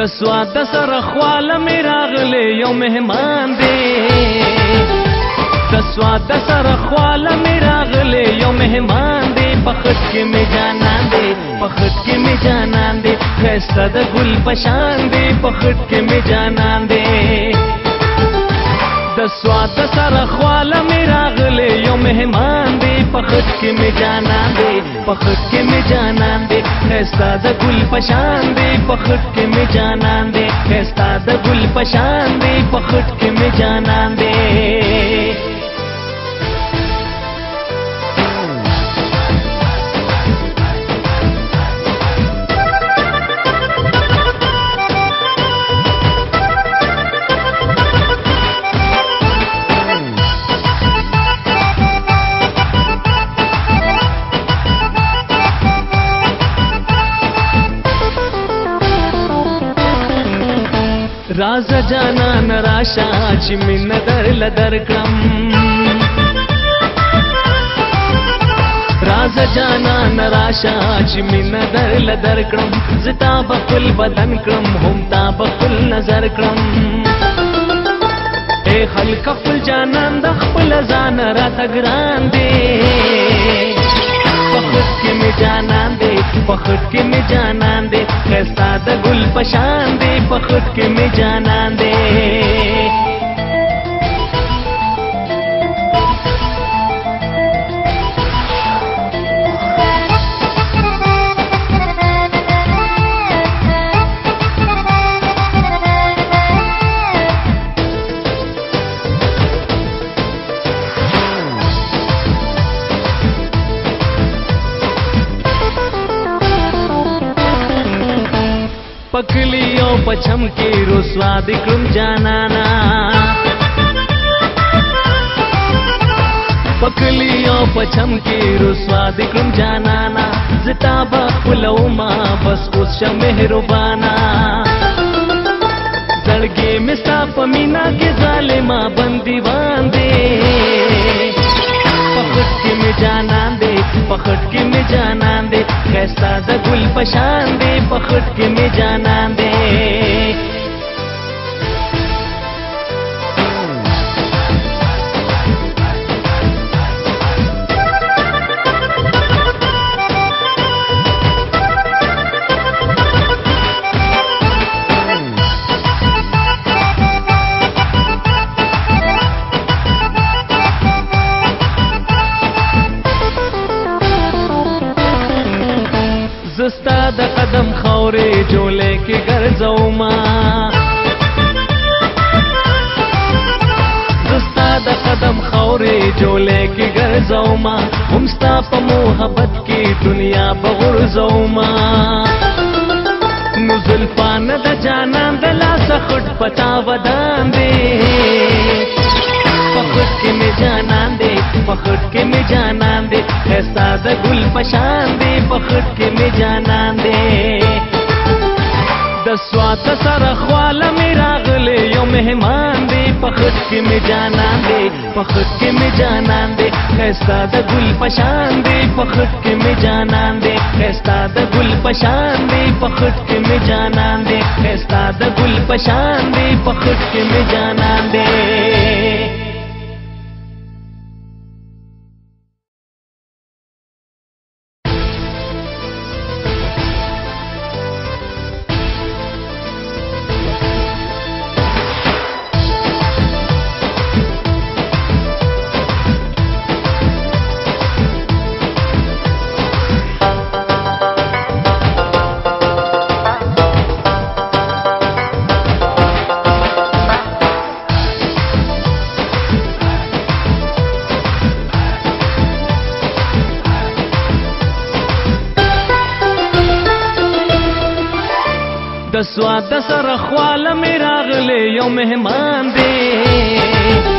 د سواد سره خواله می راغلی یو مهمان دی د سواد سره خواله می راغلی یو مهمان دی په خټ کې می جانان دی په خټ کې می جانان دی ښایسته د ګل په شان دی په خټ کې می جانان دی د سواد سره خواله می راغلی یو مهمان دی په خټ کې می جانان دی په خټ کې می جانان دی ښایسته د ګل په شان دی په خټ کې می جانان دی ښایسته د ګل په شان دی په خټ کې می جانان دی راز جانان راشا چې مين درل درکړم راز جانان راشا چې مين درل درکړم زتا بخل بدن کړم هم تا بخل نظر کړم اے خلق خپل جانان د خپل ځان را تګران دی پخټ کې می جانان دی پخټ کې می جانان دی ښایسته د ګل په شان دی پخټ کې می جانان دی پکلی او پچم کی رسوا دکړم جانانا پکلی او پچم کی رسوا دکړم جانانا زتا بخلو ما بس اوس شه مهربانا زړګي مستا پمینا کې ظالما بنديوان دي پخټ کې می جانان دي پخټ کې می جانان دي ښایسته د ګل په شان دی په خټ کې می جانان دی زستا د قدم خورې جولې کې ګرځوما زستا د قدم خورې جولې کې ګرځوما هم ستا په محبت کې دنیا بغرزوما نو زلفان د جانان د لاسه خټ پتا ودان دی پخټ کې می جانان دی پخټ کې می جانان دی ښایسته د ګل په شان دی پخټ کې می جانان دی د سواد سره خواله می راغلی یو مهمان دی پخټ کې می جانان دی پخټ کې می جانان دی ښایسته د ګل په شان دی پخټ کې می جانان دی ښایسته د ګل په شان دی پخټ کې می جانان دی ښایسته د ګل په شان دی پخټ کې می جانان دی د سواد سره خواله می راغلی یو مهمان دی